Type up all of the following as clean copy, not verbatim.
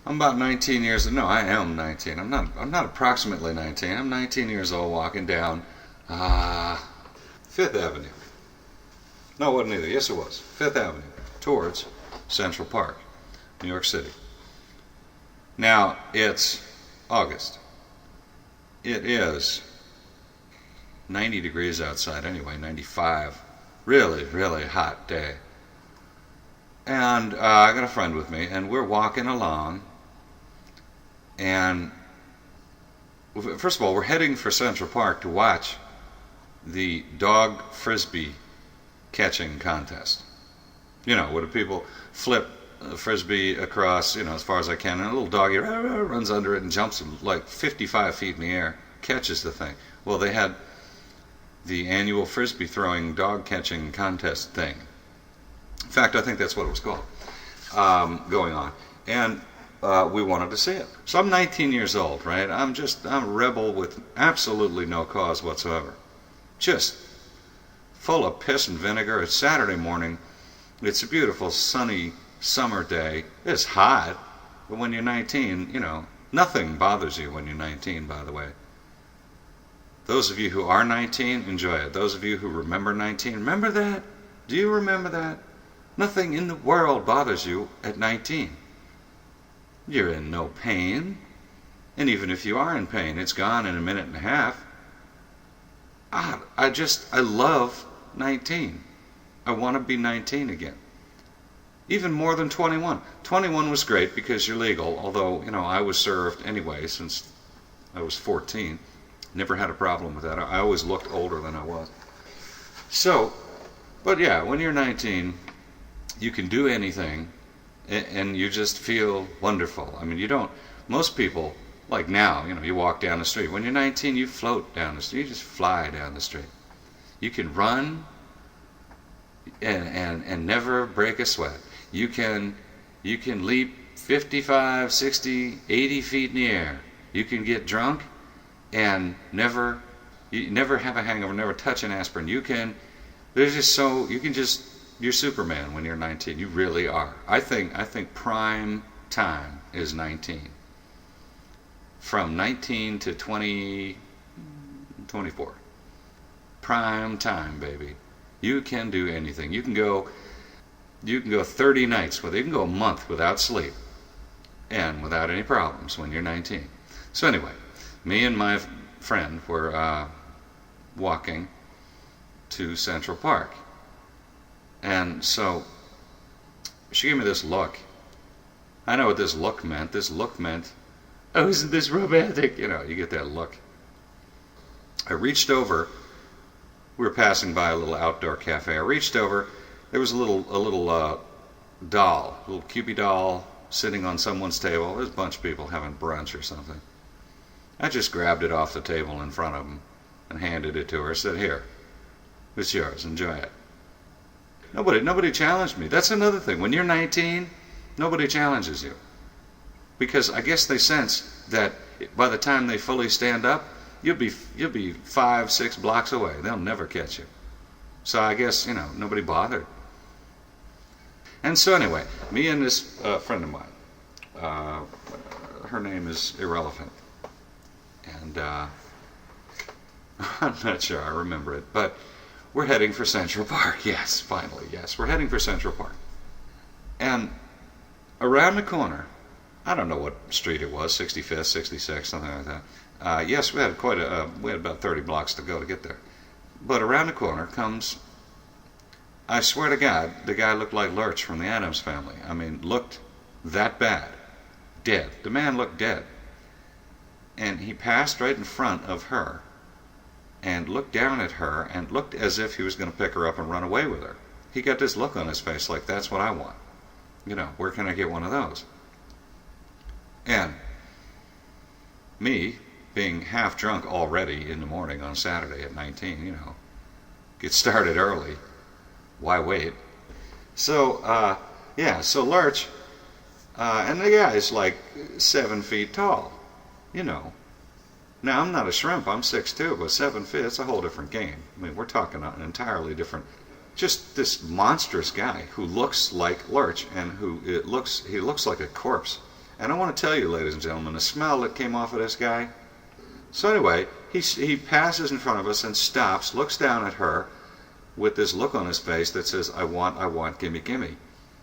I'm about 19 years. No, I am 19. I'm not approximately 19. I'm 19 years old, walking down Fifth Avenue. No, it wasn't either. Yes, it was Fifth Avenue towards Central Park, New York City. Now it's August. It is 90 degrees outside anyway, 95. Really, really hot day. And I got a friend with me, and we're walking along. And first of all, we're heading for Central Park to watch the dog frisbee catching contest. You know, where the people flip the frisbee across, as far as I can, and a little doggy runs under it and jumps like 55 feet in the air, catches the thing. Well, they had the annual frisbee throwing dog catching contest thing. In fact, I think that's what it was called, going on. And we wanted to see it. So I'm 19 years old, right? I'm a rebel with absolutely no cause whatsoever. Just full of piss and vinegar. It's Saturday morning. It's a beautiful sunny summer day. It's hot, but when you're 19, nothing bothers you when you're 19, by the way. Those of you who are 19, enjoy it. Those of you who remember 19, remember that? Do you remember that? Nothing in the world bothers you at 19. You're in no pain. And even if you are in pain, it's gone in a minute and a half. I love 19. I want to be 19 again. Even more than 21. 21 was great because you're legal, although, I was served anyway since I was 14. Never had a problem with that. I always looked older than I was. So, but yeah, when you're 19, you can do anything, and you just feel wonderful. I mean, most people, like now, you walk down the street. When you're 19, you float down the street. You just fly down the street. You can run and never break a sweat. You can leap 55, 60, 80 feet in the air. You can get drunk and never have a hangover, never touch an aspirin. You're Superman when you're 19. You really are. I think prime time is 19. From 19 to 24. Prime time, baby. You can do anything. You can go 30 nights you can go a month without sleep and without any problems when you're 19. So anyway, me and my friend were walking to Central Park. And so she gave me this look. I know what this look meant. This look meant, oh, isn't this romantic? You get that look. I reached over. We were passing by a little outdoor cafe. I reached over. There was a little doll, a little Cupid doll sitting on someone's table. There's a bunch of people having brunch or something. I just grabbed it off the table in front of them and handed it to her. I said, here, it's yours. Enjoy it. Nobody challenged me. That's another thing. When you're 19, nobody challenges you. Because I guess they sense that by the time they fully stand up, you'll be 5-6 blocks away. They'll never catch you. So I guess, nobody bothered. And so anyway, me and this friend of mine, her name is irrelevant. And I'm not sure I remember it, but we're heading for Central Park. Yes, finally, yes. We're heading for Central Park. And around the corner, I don't know what street it was, 65th, 66th, something like that. Yes, we had about 30 blocks to go to get there. But around the corner comes, I swear to God, the guy looked like Lurch from the Addams Family. I mean, looked that bad. Dead. The man looked dead. And he passed right in front of her and looked down at her and looked as if he was going to pick her up and run away with her. He got this look on his face like, that's what I want. Where can I get one of those? And me, being half drunk already in the morning on Saturday at 19, get started early. Why wait? So, so Lurch, and the guy's like 7 feet tall, Now, I'm not a shrimp, I'm 6'2", but 7 feet, it's a whole different game. I mean, we're talking an entirely different, just this monstrous guy who looks like Lurch and he looks like a corpse. And I want to tell you, ladies and gentlemen, the smell that came off of this guy. So anyway, he passes in front of us and stops, looks down at her with this look on his face that says, I want, gimme, gimme.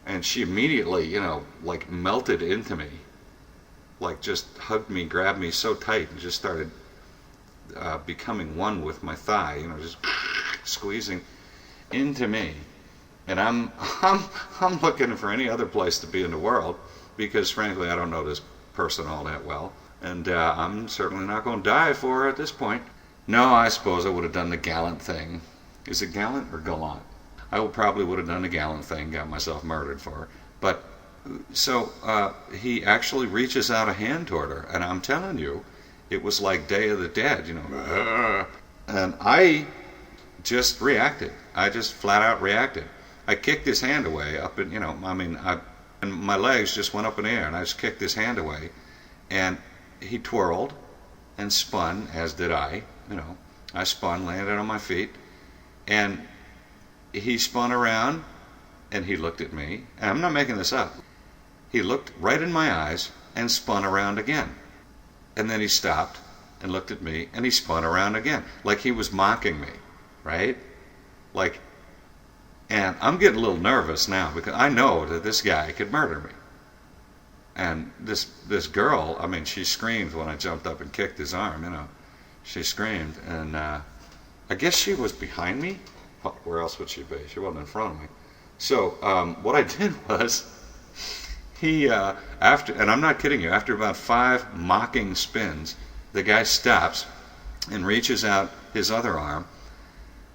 And she immediately, like melted into me, like just hugged me, grabbed me so tight, and just started becoming one with my thigh, just squeezing into me. And I'm looking for any other place to be in the world, because frankly I don't know this person all that well, and I'm certainly not going to die for her at this point. No, I suppose I would have done the gallant thing. Is it gallant or gallant? I probably would have done the gallant thing, got myself murdered for her. But so he actually reaches out a hand toward her, and I'm telling you, it was like Day of the Dead, and I just reacted. I just flat out reacted. I kicked his hand away up in, and my legs just went up in the air, and I just kicked his hand away, and he twirled and spun, as did I. I spun, landed on my feet, and he spun around, and he looked at me, and I'm not making this up. He looked right in my eyes and spun around again. And then he stopped and looked at me, and he spun around again, like he was mocking me, right? And I'm getting a little nervous now, because I know that this guy could murder me. And this girl, she screamed when I jumped up and kicked his arm, She screamed, and I guess she was behind me. Well, where else would she be? She wasn't in front of me. So what I did was, after, and I'm not kidding you, after about 5 mocking spins, the guy stops and reaches out his other arm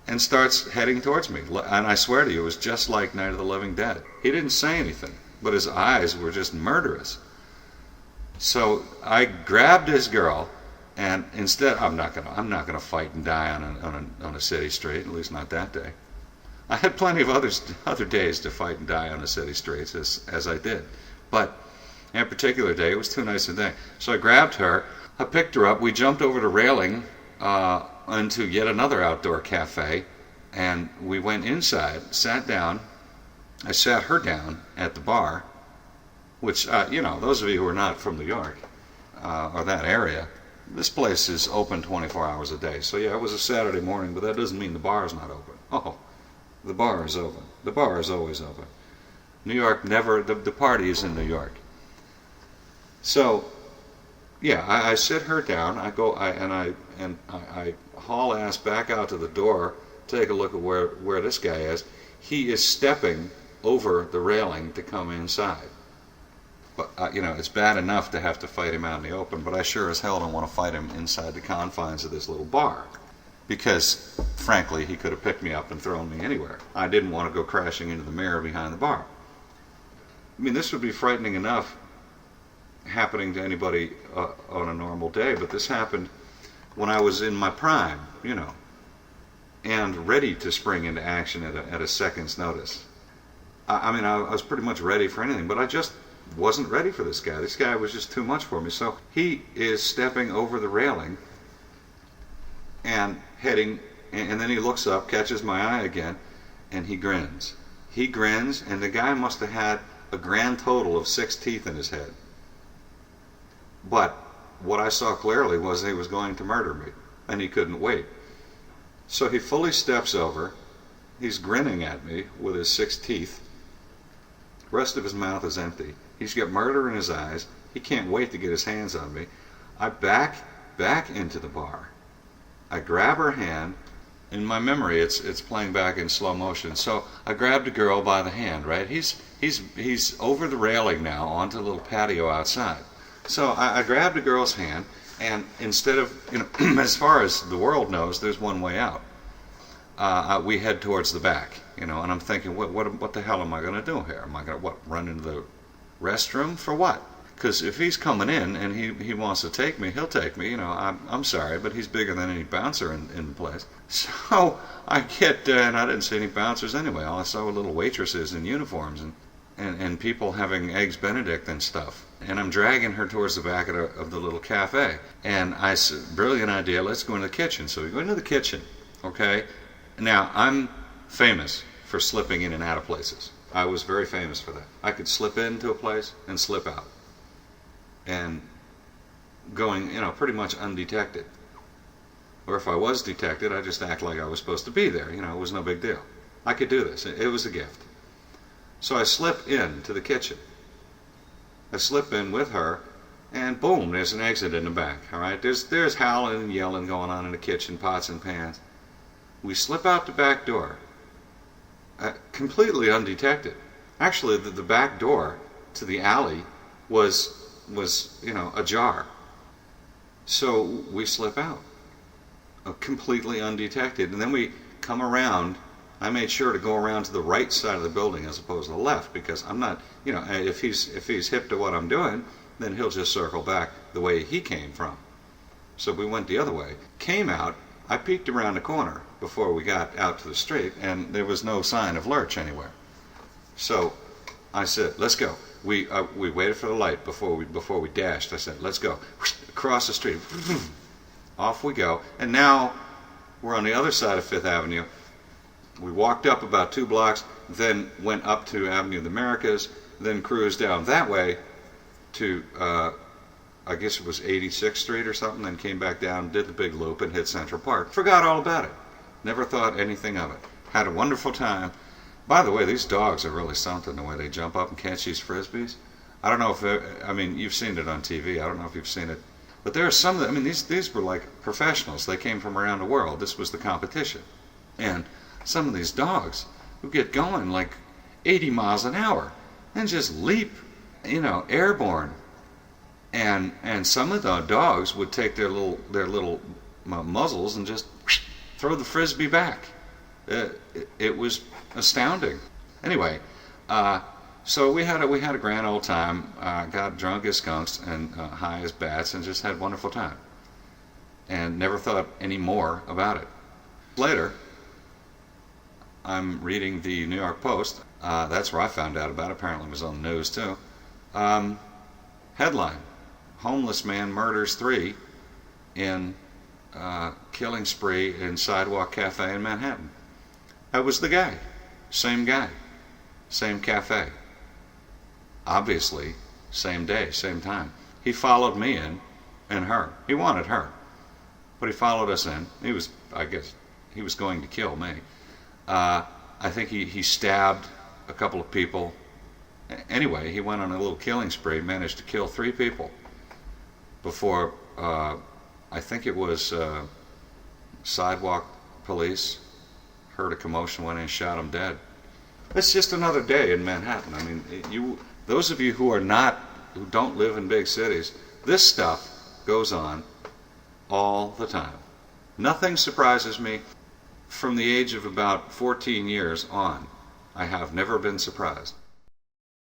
and starts heading towards me. And I swear to you, it was just like Night of the Living Dead. He didn't say anything, but his eyes were just murderous. So I grabbed this girl, and instead, I'm not gonna fight and die on a city street, at least not that day. I had plenty of other days to fight and die on the city streets, as I did. But that particular day, it was too nice a day. So I grabbed her, I picked her up, we jumped over the railing into yet another outdoor cafe, and we went inside, sat down. I sat her down at the bar, which, those of you who are not from New York or that area, this place is open 24 hours a day. So yeah, it was a Saturday morning, but that doesn't mean the bar is not open. Oh, the bar is open. The bar is always open. New York never, the party is in New York. So, yeah, I sit her down. I haul ass back out to the door, take a look at where this guy is. He is stepping over the railing to come inside. But it's bad enough to have to fight him out in the open, but I sure as hell don't want to fight him inside the confines of this little bar, because frankly he could have picked me up and thrown me anywhere. I didn't want to go crashing into the mirror behind the bar. This would be frightening enough happening to anybody on a normal day, but this happened when I was in my prime, and ready to spring into action at a second's notice. I was pretty much ready for anything, but I just wasn't ready for this guy. This guy was just too much for me. So he is stepping over the railing and heading, and then he looks up, catches my eye again, and he grins. He grins, and the guy must have had a grand total of 6 teeth in his head. But what I saw clearly was he was going to murder me, and he couldn't wait. So he fully steps over. He's grinning at me with his 6 teeth. The rest of his mouth is empty. He's got murder in his eyes. He can't wait to get his hands on me. I back into the bar. I grab her hand. In my memory, it's playing back in slow motion. So I grabbed a girl by the hand, right? He's over the railing now onto the little patio outside. So I grabbed a girl's hand, and instead of, as far as the world knows, there's one way out. We head towards the back, and I'm thinking, what the hell am I going to do here? Am I going to, run into the restroom for what? Because if he's coming in and he wants to take me, he'll take me. I'm sorry, but he's bigger than any bouncer in the place. So I get, and I didn't see any bouncers anyway. All I saw were little waitresses in uniforms and people having Eggs Benedict and stuff. And I'm dragging her towards the back of the little cafe. And I said, brilliant idea, let's go into the kitchen. So we go into the kitchen, okay? Now, I'm famous for slipping in and out of places. I was very famous for that. I could slip into a place and slip out. and going, pretty much undetected. Or if I was detected, I just act like I was supposed to be there. It was no big deal. I could do this. It was a gift. So I slip into the kitchen. I slip in with her, and boom, there's an exit in the back. All right, there's howling and yelling going on in the kitchen, pots and pans. We slip out the back door, completely undetected. Actually, the back door to the alley was ajar. So we slip out, completely undetected, and then we come around. I made sure to go around to the right side of the building as opposed to the left, because I'm not, if he's hip to what I'm doing, then he'll just circle back the way he came from. So we went the other way. Came out, I peeked around the corner before we got out to the street, and there was no sign of Lurch anywhere. So I said, let's go. We waited for the light before we dashed. I said, let's go. Across the street. Off we go. And now we're on the other side of Fifth Avenue. We walked up about 2 blocks, then went up to Avenue of the Americas, then cruised down that way to, I guess it was 86th Street or something, then came back down, did the big loop, and hit Central Park. Forgot all about it. Never thought anything of it. Had a wonderful time. By the way, these dogs are really something, the way they jump up and catch these Frisbees. I don't know if, you've seen it on TV. I don't know if you've seen it. But there are some that, these were like professionals. They came from around the world. This was the competition. And some of these dogs who get going like 80 miles an hour and just leap, airborne. And some of the dogs would take their little muzzles and just throw the Frisbee back. It was astounding. Anyway, so we had a grand old time. Got drunk as skunks and high as bats, and just had a wonderful time. And never thought any more about it. Later, I'm reading the New York Post. That's where I found out about it. Apparently it was on the news too. Headline: Homeless man murders 3 in killing spree in Sidewalk Cafe in Manhattan. That was the guy. Same guy. Same cafe. Obviously, same day, same time. He followed me in and her. He wanted her. But he followed us in. I guess he was going to kill me. I think he stabbed a couple of people. Anyway, he went on a little killing spree, managed to kill 3 people before, I think it was sidewalk police heard a commotion, went in and shot him dead. It's just another day in Manhattan. Those of you who don't live in big cities, this stuff goes on all the time. Nothing surprises me. From the age of about 14 years on, I have never been surprised.